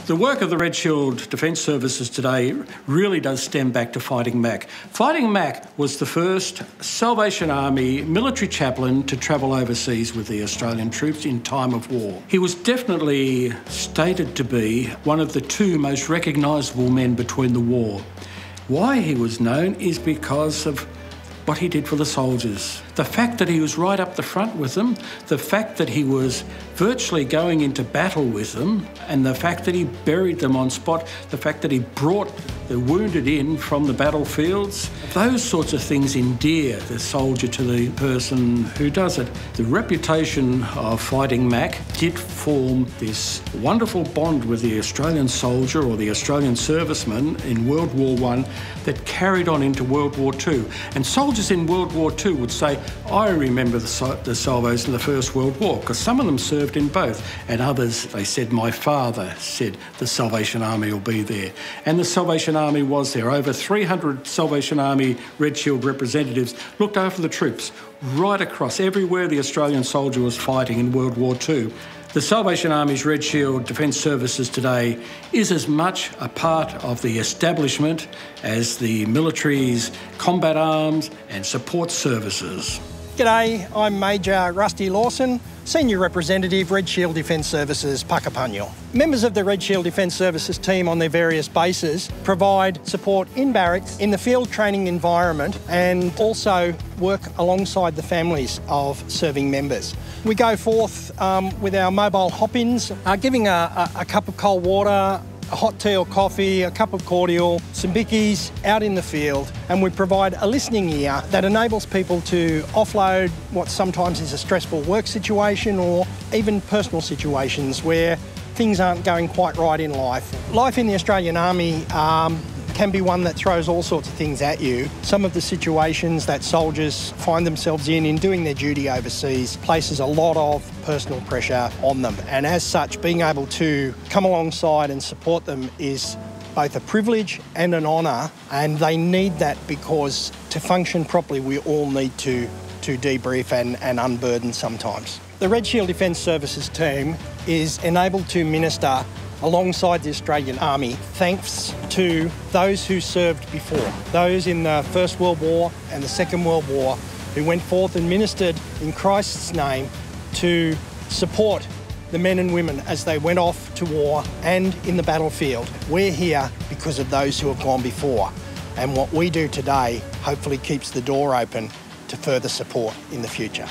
The work of the Red Shield Defence Services today really does stem back to Fighting Mac. Fighting Mac was the first Salvation Army military chaplain to travel overseas with the Australian troops in time of war. He was definitely stated to be one of the two most recognisable men between the war. Why he was known is because of what he did for the soldiers. The fact that he was right up the front with them, the fact that he was virtually going into battle with them, and the fact that he buried them on spot, the fact that he brought the wounded in from the battlefields, those sorts of things endear the soldier to the person who does it. The reputation of Fighting Mac did form this wonderful bond with the Australian soldier or the Australian serviceman in World War I that carried on into World War II. And soldiers in World War II would say, I remember the salvos in the First World War, because some of them served in both, and others, they said, my father said the Salvation Army will be there. And the Salvation Army was there. Over 300 Salvation Army Red Shield representatives looked after the troops right across everywhere the Australian soldier was fighting in World War II. The Salvation Army's Red Shield Defence Services today is as much a part of the establishment as the military's combat arms and support services. G'day, I'm Major Rusty Lawson, Senior Representative, Red Shield Defence Services, Puckapunyal. Members of the Red Shield Defence Services team on their various bases provide support in barracks, in the field training environment, and also work alongside the families of serving members. We go forth with our mobile hop-ins, giving a cup of cold water, a hot tea or coffee, a cup of cordial, some bickies out in the field, and we provide a listening ear that enables people to offload what sometimes is a stressful work situation or even personal situations where things aren't going quite right in life. Life in the Australian Army can be one that throws all sorts of things at you. Some of the situations that soldiers find themselves in doing their duty overseas places a lot of personal pressure on them. And as such, being able to come alongside and support them is both a privilege and an honour, and they need that because to function properly, we all need to debrief and unburden sometimes. The Red Shield Defence Services team is enabled to minister alongside the Australian Army, thanks to those who served before, those in the First World War and the Second World War who went forth and ministered in Christ's name to support the men and women as they went off to war and in the battlefield. We're here because of those who have gone before, and what we do today hopefully keeps the door open to further support in the future.